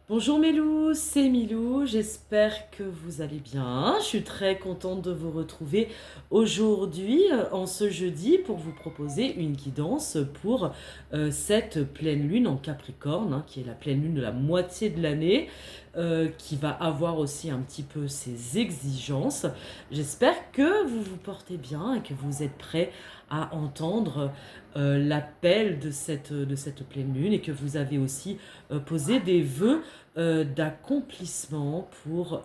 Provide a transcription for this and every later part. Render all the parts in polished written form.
Bonjour mes loups, c'est Milou, j'espère que vous allez bien. Je suis très contente de vous retrouver aujourd'hui, en ce jeudi, pour vous proposer une guidance pour cette pleine lune en Capricorne, hein, qui est la pleine lune de la moitié de l'année, qui va avoir aussi un petit peu ses exigences. J'espère que vous vous portez bien et que vous êtes prêts à entendre l'appel de cette pleine lune et que vous avez aussi posé des vœux d'accomplissement pour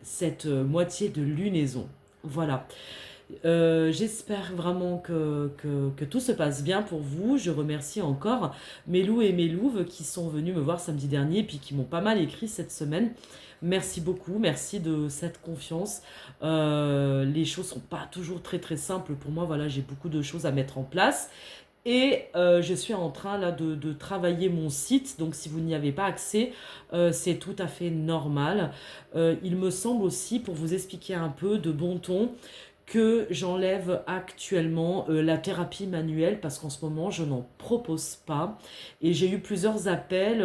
cette moitié de lunaison. Voilà. J'espère vraiment que tout se passe bien pour vous. Je remercie encore mes loups et mes louves qui sont venus me voir samedi dernier puis qui m'ont pas mal écrit cette semaine. Merci beaucoup, merci de cette confiance. Les choses sont pas toujours très très simples pour moi. Voilà, j'ai beaucoup de choses à mettre en place. Et je suis en train là de travailler mon site, donc si vous n'y avez pas accès, c'est tout à fait normal. Il me semble aussi, pour vous expliquer un peu de bon ton, que j'enlève actuellement la thérapie manuelle parce qu'en ce moment je n'en propose pas et j'ai eu plusieurs appels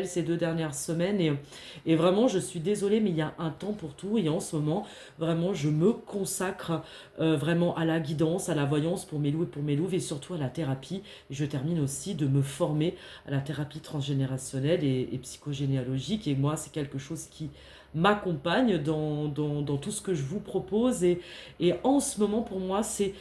ces 2 dernières semaines et vraiment je suis désolée mais il y a un temps pour tout et en ce moment vraiment je me consacre vraiment à la guidance, à la voyance pour mes loups et pour mes louves et surtout à la thérapie. Et je termine aussi de me former à la thérapie transgénérationnelle et psychogénéalogique et moi c'est quelque chose qui m'accompagne dans tout ce que je vous propose. Et en ce moment, pour moi, c'est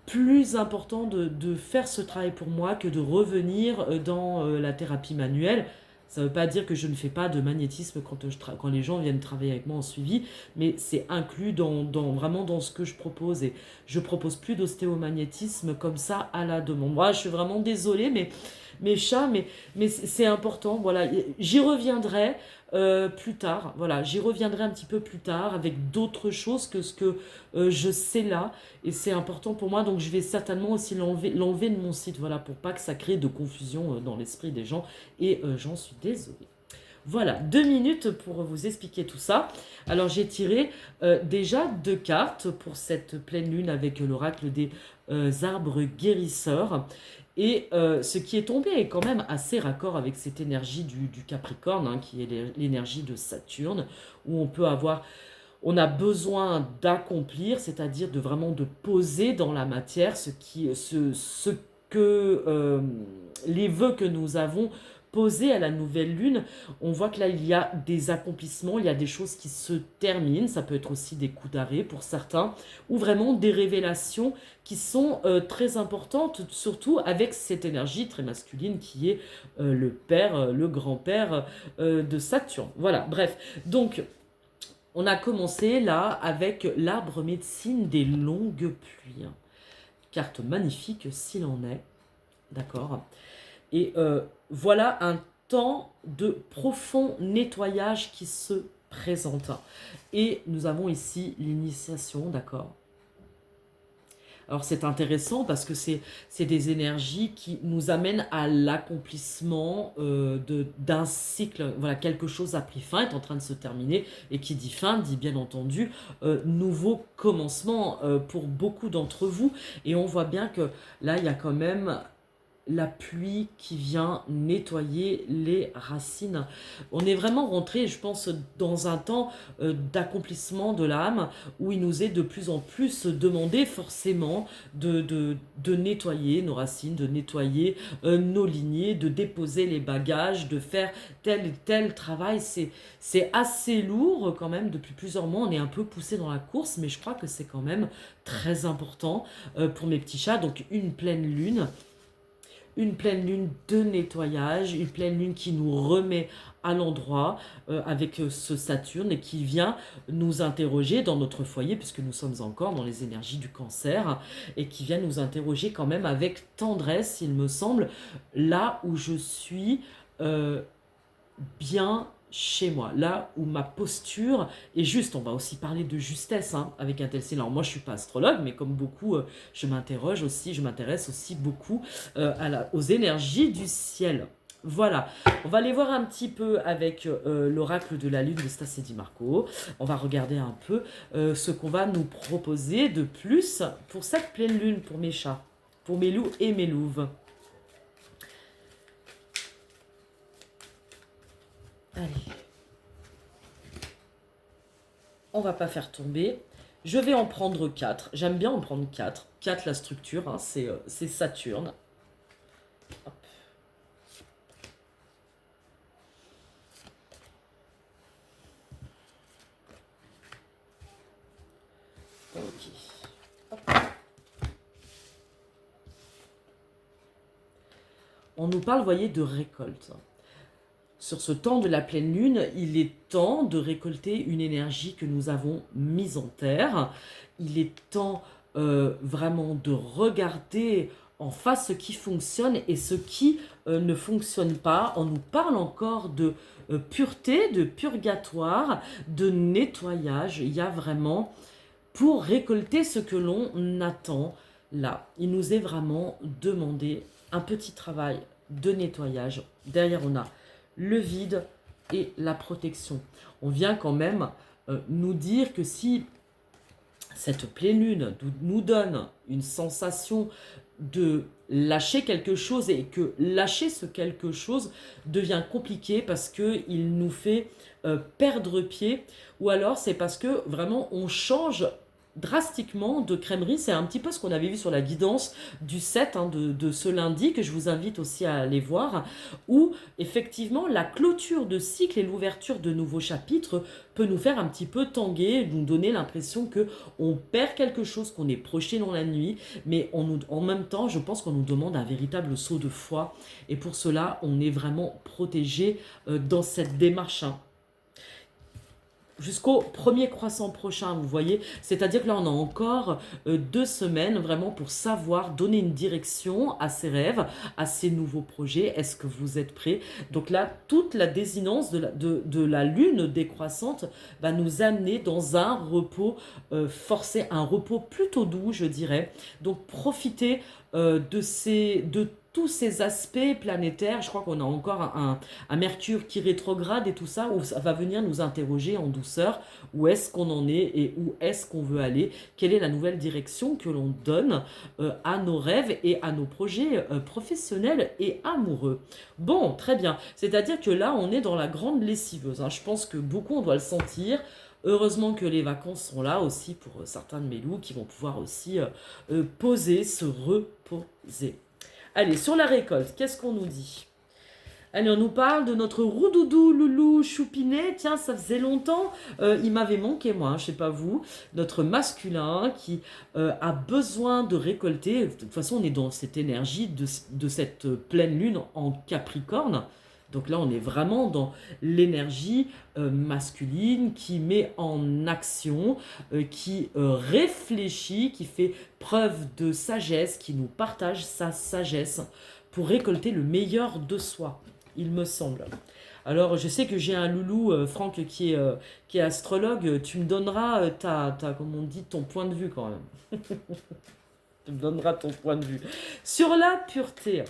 plus important de faire ce travail pour moi que de revenir dans la thérapie manuelle. Ça ne veut pas dire que je ne fais pas de magnétisme quand les gens viennent travailler avec moi en suivi, mais c'est inclus vraiment dans ce que je propose. Et je propose plus d'ostéomagnétisme comme ça à la demande. Moi, je suis vraiment désolée, mais mes chats, mais c'est important. Voilà, j'y reviendrai plus tard. Voilà, j'y reviendrai un petit peu plus tard avec d'autres choses que ce que je sais là. Et c'est important pour moi, donc je vais certainement aussi l'enlever de mon site, voilà, pour pas que ça crée de confusion dans l'esprit des gens. Et j'en suis désolée. Voilà, 2 minutes pour vous expliquer tout ça. Alors j'ai tiré déjà 2 cartes pour cette pleine lune avec l'oracle des arbres guérisseurs. Et ce qui est tombé est quand même assez raccord avec cette énergie du Capricorne, hein, qui est l'énergie de Saturne, où on a besoin d'accomplir, c'est-à-dire de vraiment de poser dans la matière ce que les vœux que nous avons posés à la nouvelle lune. On voit que là il y a des accomplissements, il y a des choses qui se terminent, ça peut être aussi des coups d'arrêt pour certains, ou vraiment des révélations qui sont très importantes, surtout avec cette énergie très masculine qui est le père, le grand-père de Saturne. Voilà, bref. Donc on a commencé là avec l'arbre médecine des longues pluies. Carte magnifique s'il en est. D'accord. Et voilà un temps de profond nettoyage qui se présente. Et nous avons ici l'initiation, d'accord. Alors c'est intéressant parce que c'est des énergies qui nous amènent à l'accomplissement d'un cycle. Voilà, quelque chose a pris fin, est en train de se terminer, et qui dit fin, dit bien entendu nouveau commencement pour beaucoup d'entre vous. Et on voit bien que là, il y a quand même la pluie qui vient nettoyer les racines. On est vraiment rentré, je pense, dans un temps d'accomplissement de l'âme où il nous est de plus en plus demandé forcément de nettoyer nos racines, de nettoyer nos lignées, de déposer les bagages, de faire tel et tel travail. C'est assez lourd quand même, depuis plusieurs mois, on est un peu poussé dans la course, mais je crois que c'est quand même très important pour mes petits chats. Donc une pleine lune de nettoyage, une pleine lune qui nous remet à l'endroit avec ce Saturne et qui vient nous interroger dans notre foyer, puisque nous sommes encore dans les énergies du cancer, et qui vient nous interroger quand même avec tendresse, il me semble, là où je suis bien chez moi, là où ma posture est juste. On va aussi parler de justesse hein, avec un tel signe. Alors moi je suis pas astrologue, mais comme beaucoup, je m'intéresse aussi beaucoup aux énergies du ciel. Voilà, on va aller voir un petit peu avec l'oracle de la lune de Stas Di Marco. On va regarder un peu ce qu'on va nous proposer de plus pour cette pleine lune, pour mes chats, pour mes loups et mes louves. Allez, on va pas faire tomber. Je vais en prendre 4. J'aime bien en prendre 4. 4 la structure, hein, c'est Saturne. Hop. Ok. Hop. On nous parle, vous voyez, de récolte. Sur ce temps de la pleine lune, il est temps de récolter une énergie que nous avons mise en terre. Il est temps vraiment de regarder en face ce qui fonctionne et ce qui ne fonctionne pas. On nous parle encore de pureté, de purgatoire, de nettoyage. Il y a vraiment, pour récolter ce que l'on attend, là, il nous est vraiment demandé un petit travail de nettoyage. Derrière, on a le vide et la protection. On vient quand même nous dire que si cette pleine lune nous donne une sensation de lâcher quelque chose et que lâcher ce quelque chose devient compliqué parce qu'il nous fait perdre pied, ou alors c'est parce que vraiment on change drastiquement de crèmerie. C'est un petit peu ce qu'on avait vu sur la guidance du 7 hein, de ce lundi, que je vous invite aussi à aller voir, où effectivement la clôture de cycle et l'ouverture de nouveaux chapitres peut nous faire un petit peu tanguer, nous donner l'impression que on perd quelque chose, qu'on est projeté dans la nuit, mais en même temps, je pense qu'on nous demande un véritable saut de foi, et pour cela, on est vraiment protégé dans cette démarche. Hein. Jusqu'au premier croissant prochain, vous voyez. C'est-à-dire que là, on a encore 2 semaines vraiment pour savoir donner une direction à ces rêves, à ces nouveaux projets. Est-ce que vous êtes prêts? Donc là, toute la désinence de la lune décroissante va nous amener dans un repos forcé, un repos plutôt doux, je dirais. Donc profitez de tous ces aspects planétaires. Je crois qu'on a encore un Mercure qui rétrograde et tout ça, où ça va venir nous interroger en douceur. Où est-ce qu'on en est et où est-ce qu'on veut aller? Quelle est la nouvelle direction que l'on donne à nos rêves et à nos projets professionnels et amoureux? Bon, très bien. C'est-à-dire que là, on est dans la grande lessiveuse. Hein. Je pense que beaucoup, on doit le sentir. Heureusement que les vacances sont là aussi pour certains de mes loups qui vont pouvoir aussi poser, se reposer. Allez, sur la récolte, qu'est-ce qu'on nous dit? Allez, on nous parle de notre roudoudou loulou choupinet. Tiens, ça faisait longtemps, il m'avait manqué moi, hein, je sais pas vous. Notre masculin qui a besoin de récolter. De toute façon, on est dans cette énergie de cette pleine lune en Capricorne. Donc là, on est vraiment dans l'énergie masculine qui met en action, qui réfléchit, qui fait preuve de sagesse, qui nous partage sa sagesse pour récolter le meilleur de soi, il me semble. Alors, je sais que j'ai un loulou, Franck, qui est astrologue. Tu me donneras, comme on dit, ton point de vue quand même. Tu me donneras ton point de vue. Sur la pureté,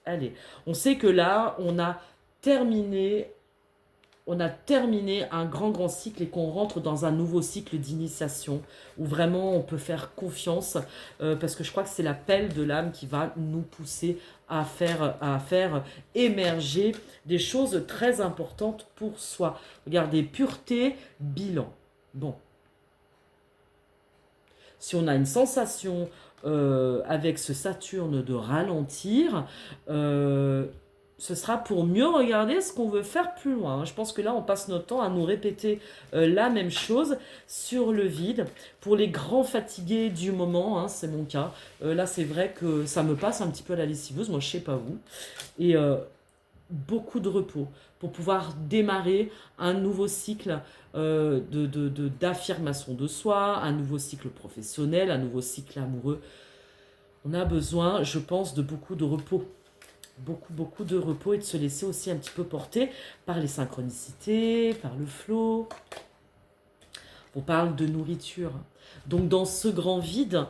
allez, on sait que là, on a terminé un grand cycle et qu'on rentre dans un nouveau cycle d'initiation où vraiment on peut faire confiance parce que je crois que c'est l'appel de l'âme qui va nous pousser à faire émerger des choses très importantes pour soi. Regardez, pureté, bilan. Bon. Si on a une sensation avec ce Saturne de ralentir, ce sera pour mieux regarder ce qu'on veut faire plus loin. Je pense que là, on passe notre temps à nous répéter la même chose sur le vide. Pour les grands fatigués du moment, hein, c'est mon cas. Là, c'est vrai que ça me passe un petit peu à la lessiveuse. Moi, je sais pas vous. Et beaucoup de repos pour pouvoir démarrer un nouveau cycle d'affirmation de soi, un nouveau cycle professionnel, un nouveau cycle amoureux. On a besoin, je pense, de beaucoup de repos. Beaucoup de repos et de se laisser aussi un petit peu porter par les synchronicités, par le flow. On parle de nourriture. Donc dans ce grand vide,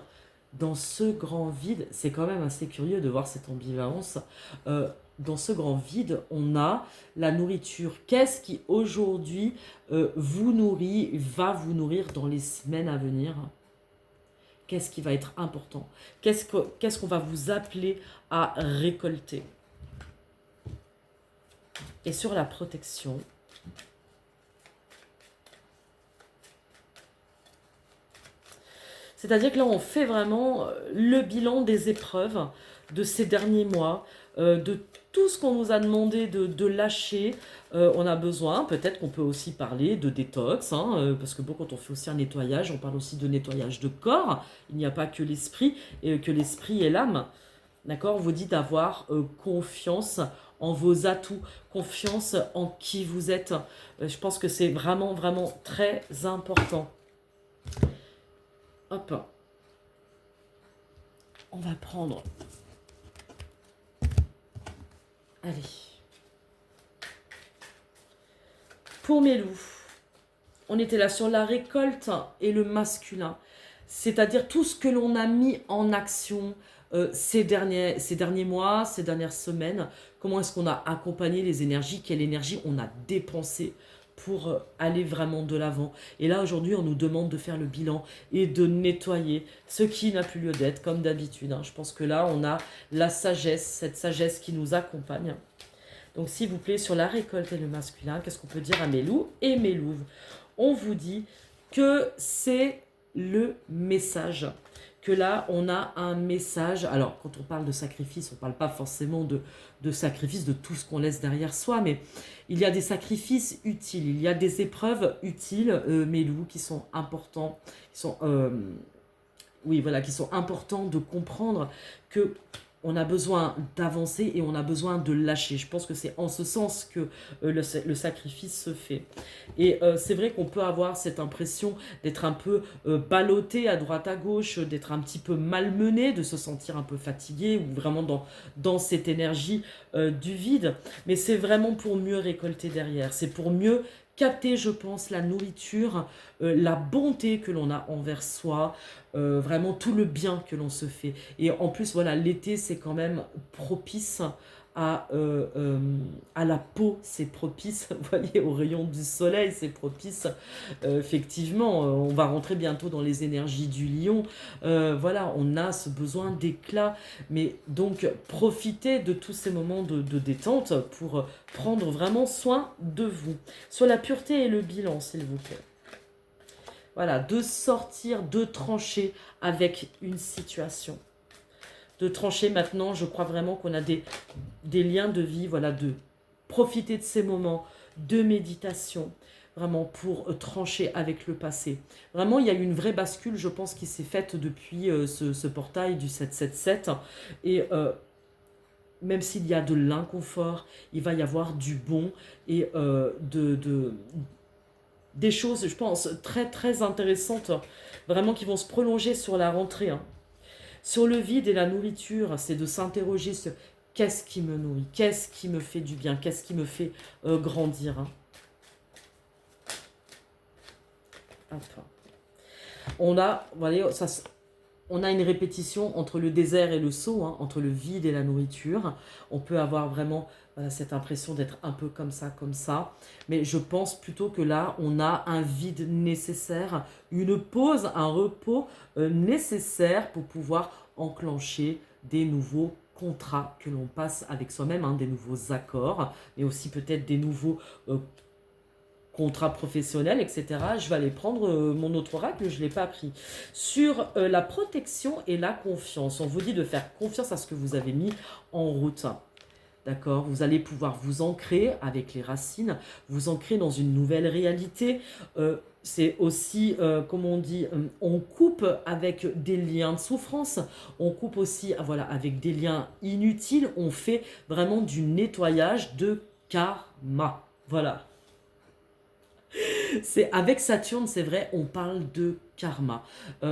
c'est quand même assez curieux de voir cette ambivalence. Dans ce grand vide, on a la nourriture. Qu'est-ce qui aujourd'hui vous nourrit, va vous nourrir dans les semaines à venir? Qu'est-ce qui va être important? Qu'est-ce qu'on va vous appeler à récolter? Et sur la protection, C'est-à-dire que là, on fait vraiment le bilan des épreuves de ces derniers mois, de tout ce qu'on nous a demandé de lâcher. On a besoin, peut-être qu'on peut aussi parler de détox, hein, parce que bon, quand on fait aussi un nettoyage, on parle aussi de nettoyage de corps. Il n'y a pas que l'esprit, et que l'esprit et l'âme. D'accord? On vous dit d'avoir confiance en vos atouts, confiance en qui vous êtes. Je pense que c'est vraiment, vraiment très important. Hop, on va prendre. Allez. Pour mes loups, on était là sur la récolte et le masculin. C'est-à-dire tout ce que l'on a mis en action ces derniers mois, ces dernières semaines. Comment est-ce qu'on a accompagné les énergies? Quelle énergie on a dépensé pour aller vraiment de l'avant. Et là, aujourd'hui, on nous demande de faire le bilan et de nettoyer ce qui n'a plus lieu d'être, comme d'habitude. Hein. Je pense que là, on a la sagesse, cette sagesse qui nous accompagne. Donc, s'il vous plaît, sur la récolte et le masculin, qu'est-ce qu'on peut dire à mes loups et mes louves? On vous dit que c'est le message. Que là, on a un message. Alors, quand on parle de sacrifice, on ne parle pas forcément de sacrifice, de tout ce qu'on laisse derrière soi, mais il y a des sacrifices utiles, il y a des épreuves utiles, mes loups, qui sont importants, qui sont, oui, voilà, qui sont importants de comprendre que on a besoin d'avancer et on a besoin de lâcher. Je pense que c'est en ce sens que le sacrifice se fait. Et c'est vrai qu'on peut avoir cette impression d'être un peu ballotté à droite à gauche, d'être un petit peu malmené, de se sentir un peu fatigué ou vraiment dans cette énergie du vide. Mais c'est vraiment pour mieux récolter derrière. C'est pour mieux capter, je pense, la nourriture, la bonté que l'on a envers soi, vraiment tout le bien que l'on se fait. Et en plus, voilà, l'été, c'est quand même propice à la peau, c'est propice, vous voyez, aux rayons du soleil, c'est propice. Effectivement, on va rentrer bientôt dans les énergies du lion. Voilà, on a ce besoin d'éclat. Mais donc, profitez de tous ces moments de détente pour prendre vraiment soin de vous. Sur la pureté et le bilan, s'il vous plaît. Voilà, de sortir, de trancher avec une situation. De trancher maintenant, je crois vraiment qu'on a des liens de vie, voilà, de profiter de ces moments de méditation, vraiment pour trancher avec le passé. Vraiment, il y a eu une vraie bascule, je pense, qui s'est faite depuis ce portail du 777. Et même s'il y a de l'inconfort, il va y avoir du bon et des choses, je pense, très très intéressantes, vraiment qui vont se prolonger sur la rentrée. Hein. Sur le vide et la nourriture, c'est de s'interroger sur qu'est-ce qui me nourrit, qu'est-ce qui me fait du bien, qu'est-ce qui me fait grandir. Hein. Enfin. On a, voilà, ça, on a une répétition entre le désert et le seau, hein, entre le vide et la nourriture. On peut avoir vraiment cette impression d'être un peu comme ça. Mais je pense plutôt que là, on a un vide nécessaire, une pause, un repos nécessaire pour pouvoir enclencher des nouveaux contrats que l'on passe avec soi-même, hein, des nouveaux accords, mais aussi peut-être des nouveaux contrat professionnel, etc. Je vais aller prendre mon autre oracle, je ne l'ai pas pris. Sur la protection et la confiance, on vous dit de faire confiance à ce que vous avez mis en route. D'accord? Vous allez pouvoir vous ancrer avec les racines, vous ancrer dans une nouvelle réalité. C'est aussi, comme on dit, on coupe avec des liens de souffrance, on coupe aussi voilà, avec des liens inutiles, on fait vraiment du nettoyage de karma. Voilà. C'est avec Saturne, c'est vrai, on parle de karma.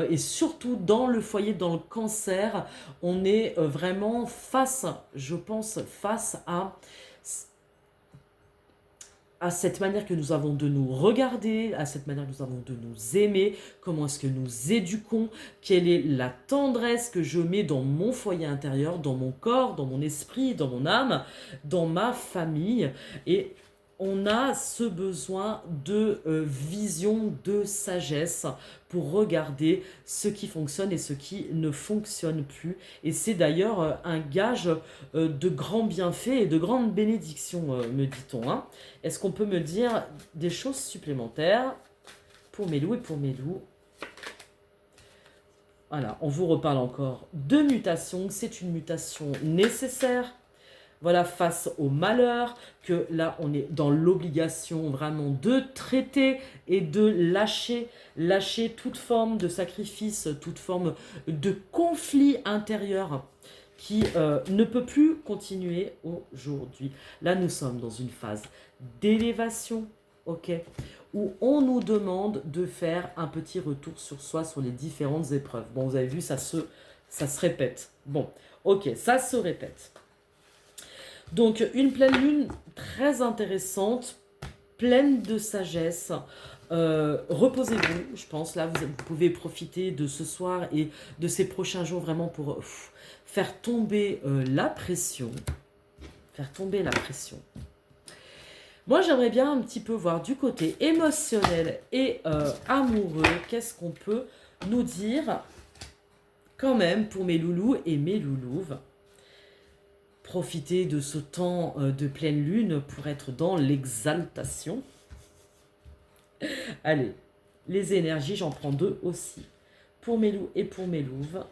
Et surtout dans le foyer, dans le cancer, on est vraiment face, je pense, face à cette manière que nous avons de nous regarder, à cette manière que nous avons de nous aimer, comment est-ce que nous éduquons, quelle est la tendresse que je mets dans mon foyer intérieur, dans mon corps, dans mon esprit, dans mon âme, dans ma famille. Et on a ce besoin de vision, de sagesse pour regarder ce qui fonctionne et ce qui ne fonctionne plus. Et c'est d'ailleurs un gage de grands bienfaits et de grandes bénédictions, me dit-on, hein. Est-ce qu'on peut me dire des choses supplémentaires pour mes loups et pour mes loups? Voilà, on vous reparle encore de mutation. C'est une mutation nécessaire. Voilà, face au malheur, que là, on est dans l'obligation vraiment de traiter et de lâcher toute forme de sacrifice, toute forme de conflit intérieur qui ne peut plus continuer aujourd'hui. Là, nous sommes dans une phase d'élévation, ok, où on nous demande de faire un petit retour sur soi, sur les différentes épreuves. Bon, vous avez vu, ça se répète. Bon, ok, ça se répète. Donc, une pleine lune très intéressante, pleine de sagesse. Reposez-vous, je pense. Là, vous pouvez profiter de ce soir et de ces prochains jours vraiment pour faire tomber la pression. Faire tomber la pression. Moi, j'aimerais bien un petit peu voir du côté émotionnel et amoureux, qu'est-ce qu'on peut nous dire quand même pour mes loulous et mes loulouves. Profiter de ce temps de pleine lune pour être dans l'exaltation. Allez, les énergies, j'en prends 2 aussi. Pour mes loups et pour mes louves.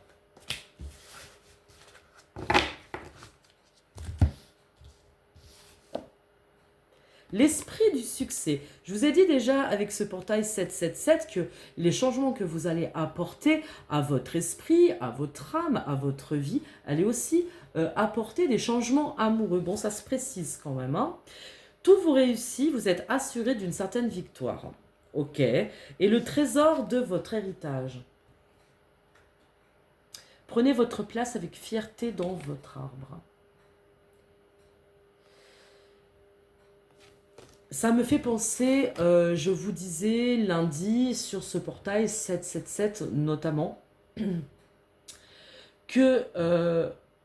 L'esprit du succès. Je vous ai dit déjà avec ce portail 777 que les changements que vous allez apporter à votre esprit, à votre âme, à votre vie, allez aussi apporter des changements amoureux. Bon, ça se précise quand même, hein. Tout vous réussit, vous êtes assuré d'une certaine victoire. Ok. Et le trésor de votre héritage. Prenez votre place avec fierté dans votre arbre. Ça me fait penser, je vous disais lundi sur ce portail 777 notamment, que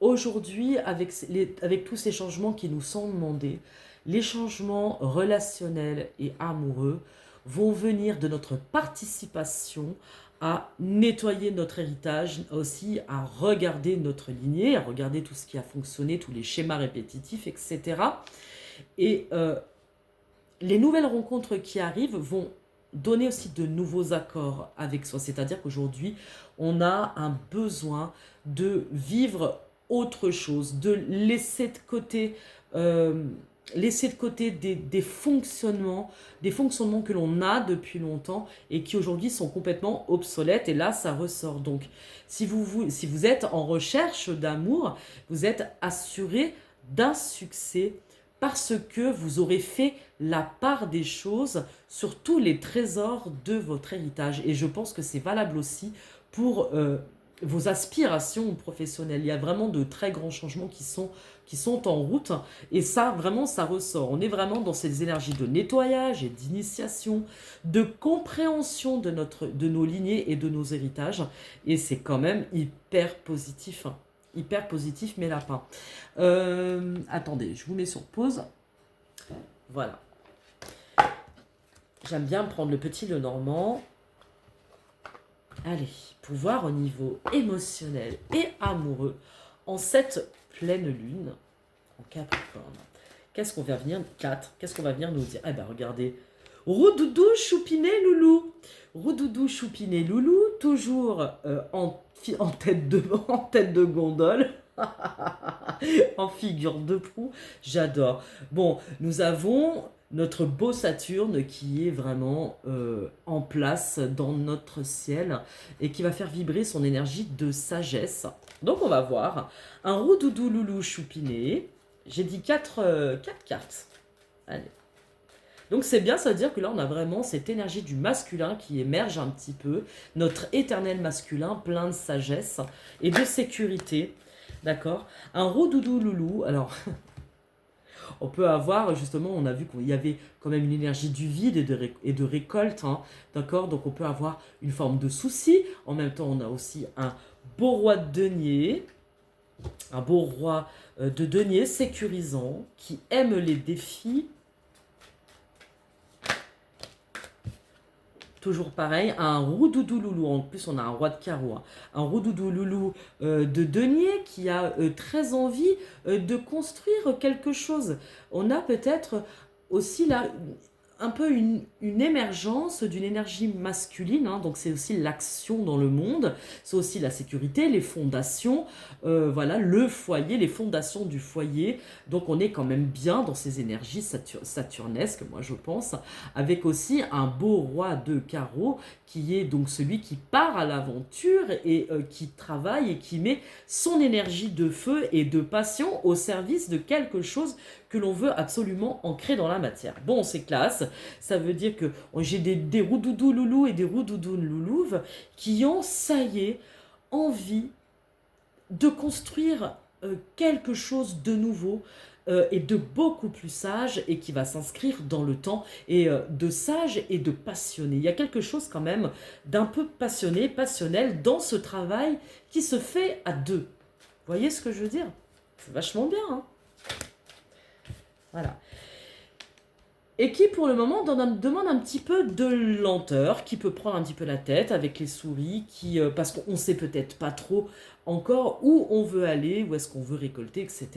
aujourd'hui, avec tous ces changements qui nous sont demandés, les changements relationnels et amoureux vont venir de notre participation à nettoyer notre héritage, aussi à regarder notre lignée, à regarder tout ce qui a fonctionné, tous les schémas répétitifs, etc. Et les nouvelles rencontres qui arrivent vont donner aussi de nouveaux accords avec soi. C'est-à-dire qu'aujourd'hui, on a un besoin de vivre autre chose, de laisser de côté, des fonctionnements que l'on a depuis longtemps et qui aujourd'hui sont complètement obsolètes. Et là, ça ressort. Donc, si vous êtes en recherche d'amour, vous êtes assuré d'un succès parce que vous aurez fait la part des choses sur tous les trésors de votre héritage. Et je pense que c'est valable aussi pour vos aspirations professionnelles. Il y a vraiment de très grands changements qui sont en route. Et ça, vraiment, ça ressort. On est vraiment dans ces énergies de nettoyage et d'initiation, de compréhension de nos lignées et de nos héritages. Et c'est quand même hyper positif, hein. Hyper positif, mes lapins. Attendez, je vous mets sur pause. Voilà. J'aime bien prendre le petit Lenormand. Allez, pour voir au niveau émotionnel et amoureux, en cette pleine lune, en Capricorne, qu'est-ce qu'on va venir, 4, qu'est-ce qu'on va venir nous dire? Eh ben regardez, Roudoudou, choupiné, loulou. Roudoudou, choupiné, loulou, toujours en tête de gondole. En figure de proue, j'adore. Bon, nous avons notre beau Saturne qui est vraiment en place dans notre ciel et qui va faire vibrer son énergie de sagesse. Donc on va voir un roudoudou loulou choupiné. J'ai dit 4 cartes. Allez. Donc c'est bien, ça veut dire que là on a vraiment cette énergie du masculin qui émerge un petit peu, notre éternel masculin plein de sagesse et de sécurité. D'accord. Un roudoudou loulou, alors on peut avoir justement, on a vu qu'il y avait quand même une énergie du vide et de récolte, hein, d'accord. Donc on peut avoir une forme de souci, en même temps on a aussi un beau roi de denier, un beau roi de denier sécurisant, qui aime les défis, toujours pareil, un roudoudou loulou, en plus on a un roi de carreau, hein. Un roudoudou loulou de denier qui a très envie de construire quelque chose. On a peut-être aussi là un peu une émergence d'une énergie masculine, hein. Donc c'est aussi l'action dans le monde, c'est aussi la sécurité, les fondations, voilà, le foyer, les fondations du foyer. Donc on est quand même bien dans ces énergies saturnesques, moi je pense, avec aussi un beau roi de carreau qui est donc celui qui part à l'aventure et qui travaille et qui met son énergie de feu et de passion au service de quelque chose que l'on veut absolument ancrer dans la matière. Bon, c'est classe, ça veut dire que j'ai des roudoudous loulous et des roudoudous loulouves qui ont, ça y est, envie de construire quelque chose de nouveau et de beaucoup plus sage et qui va s'inscrire dans le temps et de sage et de passionné. Il y a quelque chose quand même d'un peu passionné, passionnel dans ce travail qui se fait à deux. Vous voyez ce que je veux dire? C'est vachement bien, hein? Voilà. Et qui pour le moment demande un petit peu de lenteur, qui peut prendre un petit peu la tête avec les souris, parce qu'on ne sait peut-être pas trop encore où on veut aller, où est-ce qu'on veut récolter, etc.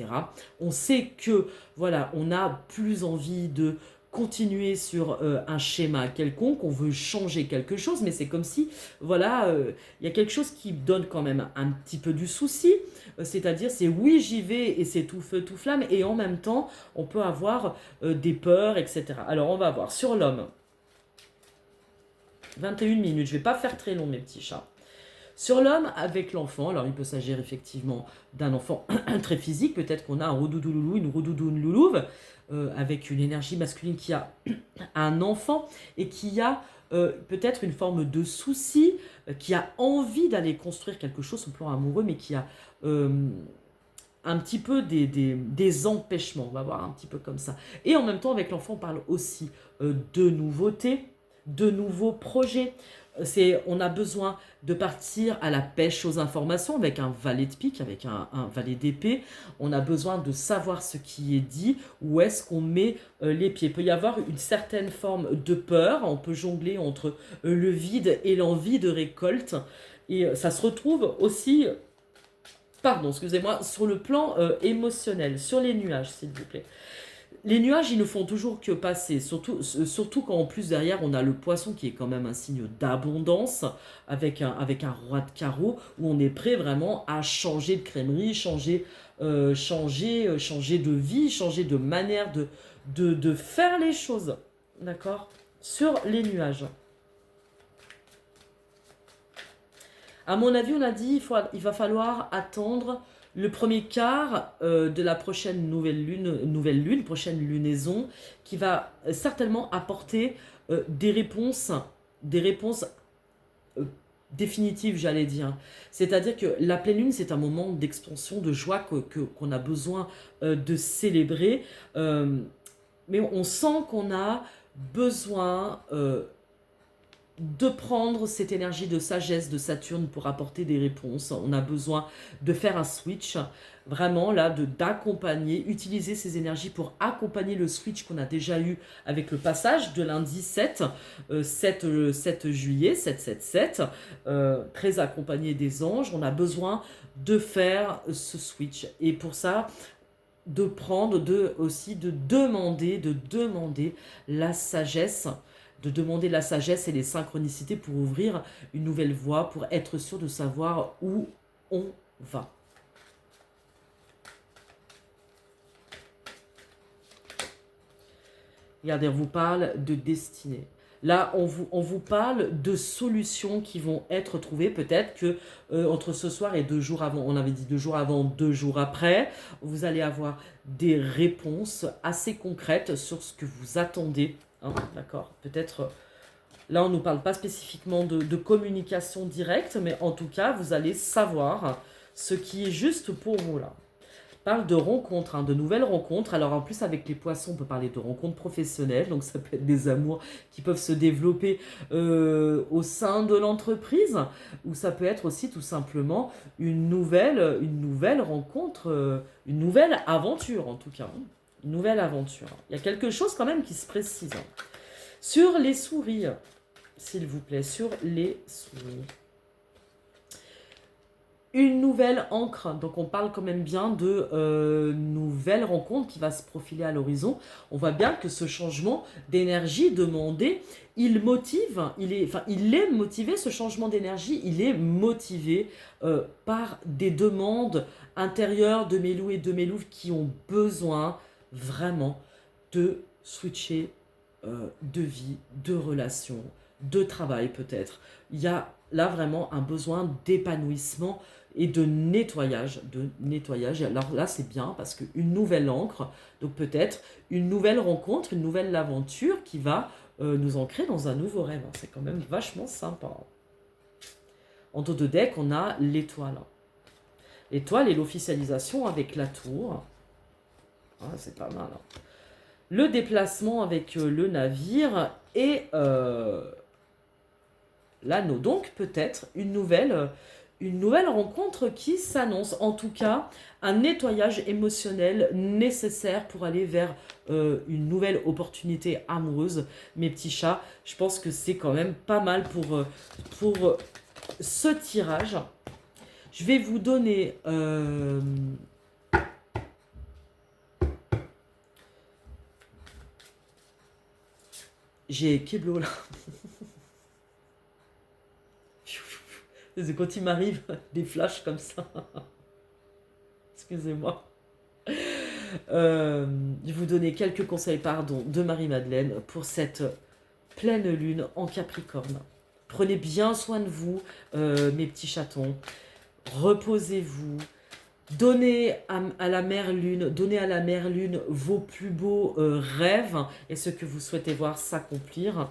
On sait que, voilà, on a plus envie de continuer sur un schéma quelconque, on veut changer quelque chose, mais c'est comme si, voilà, il y a quelque chose qui donne quand même un petit peu du souci, c'est-à-dire c'est oui j'y vais et c'est tout feu, tout flamme, et en même temps, on peut avoir des peurs, etc. Alors on va voir, sur l'homme, 21 minutes, je ne vais pas faire très long mes petits chats. Sur l'homme avec l'enfant, alors il peut s'agir effectivement d'un enfant très physique, peut-être qu'on a un roudoudou loulou, une roudoudou loulouve, avec une énergie masculine qui a un enfant et qui a peut-être une forme de souci, qui a envie d'aller construire quelque chose au plan amoureux, mais qui a un petit peu des empêchements, on va voir un petit peu comme ça. Et en même temps, avec l'enfant, on parle aussi de nouveautés, de nouveaux projets. On a besoin de partir à la pêche aux informations avec un valet de pique, avec un valet d'épée. On a besoin de savoir ce qui est dit, où est-ce qu'on met les pieds. Il peut y avoir une certaine forme de peur, on peut jongler entre le vide et l'envie de récolte. Et ça se retrouve aussi, pardon, excusez-moi, sur le plan émotionnel, sur les nuages, s'il vous plaît. Les nuages, ils ne font toujours que passer, surtout quand en plus derrière on a le poisson qui est quand même un signe d'abondance, avec un roi de carreau, où on est prêt vraiment à changer de crèmerie, changer de vie, changer de manière de faire les choses, d'accord? Sur les nuages. À mon avis, on a dit il va falloir attendre le premier quart de la prochaine nouvelle lune, prochaine lunaison, qui va certainement apporter des réponses définitives, j'allais dire. C'est-à-dire que la pleine lune, c'est un moment d'expansion, de joie qu'on a besoin de célébrer. Mais on sent qu'on a besoin de prendre cette énergie de sagesse de Saturne pour apporter des réponses. On a besoin de faire un switch, vraiment là, d'accompagner, utiliser ces énergies pour accompagner le switch qu'on a déjà eu avec le passage de lundi 7 juillet, 7, très accompagné des anges. On a besoin de faire ce switch. Et pour ça, aussi de demander la sagesse, de demander la sagesse et les synchronicités pour ouvrir une nouvelle voie, pour être sûr de savoir où on va. Regardez, on vous parle de destinée. Là, on vous parle de solutions qui vont être trouvées. Peut-être que entre ce soir et 2 jours avant, on avait dit 2 jours avant, 2 jours après, vous allez avoir des réponses assez concrètes sur ce que vous attendez. Hein, d'accord? Peut-être, là, on ne nous parle pas spécifiquement de communication directe, mais en tout cas, vous allez savoir ce qui est juste pour vous là. Parle de rencontres, hein, de nouvelles rencontres. Alors en plus avec les poissons, on peut parler de rencontres professionnelles, donc ça peut être des amours qui peuvent se développer au sein de l'entreprise, ou ça peut être aussi tout simplement une nouvelle rencontre, une nouvelle aventure en tout cas, hein. Une nouvelle aventure. Il y a quelque chose quand même qui se précise. Hein. Sur les souris, s'il vous plaît, sur les souliers. Une nouvelle encre, donc on parle quand même bien de nouvelle rencontre qui va se profiler à l'horizon. On voit bien que ce changement d'énergie demandé, il motive, il est motivé, ce changement d'énergie, il est motivé par des demandes intérieures de mes loups et de mes louves qui ont besoin vraiment de switcher de vie, de relation, de travail peut-être. Il y a là vraiment un besoin d'épanouissement et de nettoyage, Alors là, c'est bien parce qu'une nouvelle encre, donc peut-être une nouvelle rencontre, une nouvelle aventure qui va nous ancrer dans un nouveau rêve. C'est quand même vachement sympa. En dos de deck, on a l'étoile. L'étoile et l'officialisation avec la tour. Ah, c'est pas mal. Le déplacement avec le navire et l'anneau. Donc peut-être une nouvelle rencontre qui s'annonce. En tout cas, un nettoyage émotionnel nécessaire pour aller vers une nouvelle opportunité amoureuse. Mes petits chats, je pense que c'est quand même pas mal pour ce tirage. Je vais vous donner... J'ai Keblo là. C'est quand il m'arrive des flashs comme ça. Excusez-moi. Je vais vous donner quelques conseils, de Marie-Madeleine pour cette pleine lune en Capricorne. Prenez bien soin de vous, mes petits chatons. Reposez-vous. Donnez à la mère lune vos plus beaux rêves et ce que vous souhaitez voir s'accomplir.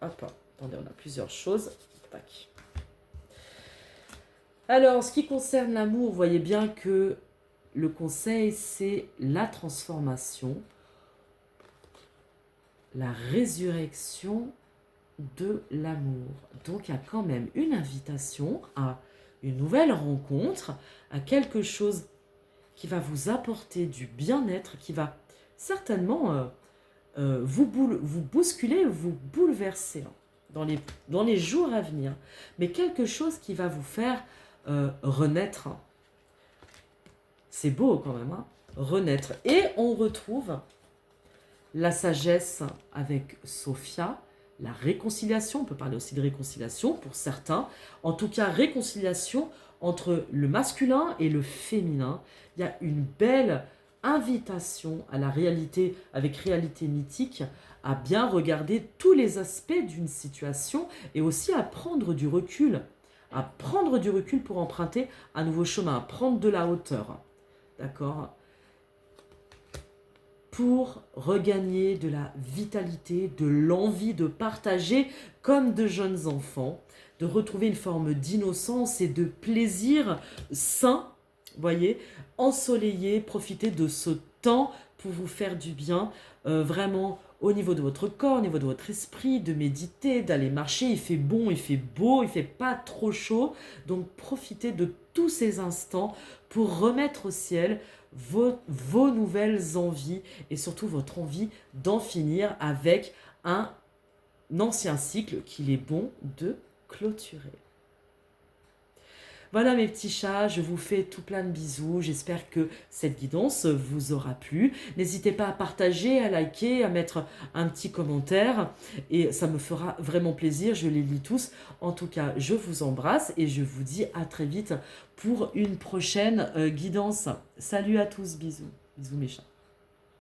Hop, attendez, on a plusieurs choses. Tac. Alors, en ce qui concerne l'amour, vous voyez bien que le conseil, c'est la transformation, la résurrection de l'amour. Donc, il y a quand même une invitation à une nouvelle rencontre, à quelque chose qui va vous apporter du bien-être, qui va certainement vous bousculer, vous bouleverser dans les jours à venir. Mais quelque chose qui va vous faire renaître. C'est beau quand même, hein, renaître. Et on retrouve la sagesse avec Sophia, la réconciliation, on peut parler aussi de réconciliation pour certains, en tout cas réconciliation entre le masculin et le féminin. Il y a une belle invitation à la réalité, avec réalité mythique, à bien regarder tous les aspects d'une situation et aussi à prendre du recul pour emprunter un nouveau chemin, à prendre de la hauteur, d'accord ? Pour regagner de la vitalité, de l'envie de partager comme de jeunes enfants, de retrouver une forme d'innocence et de plaisir sain, voyez, ensoleillé, profitez de ce temps pour vous faire du bien, vraiment au niveau de votre corps, au niveau de votre esprit, de méditer, d'aller marcher, il fait bon, il fait beau, il fait pas trop chaud, donc profitez de tous ces instants pour remettre au ciel vos nouvelles envies et surtout votre envie d'en finir avec un ancien cycle qu'il est bon de clôturer. Voilà mes petits chats, je vous fais tout plein de bisous, j'espère que cette guidance vous aura plu. N'hésitez pas à partager, à liker, à mettre un petit commentaire et ça me fera vraiment plaisir, je les lis tous. En tout cas, je vous embrasse et je vous dis à très vite pour une prochaine guidance. Salut à tous, bisous, bisous mes chats.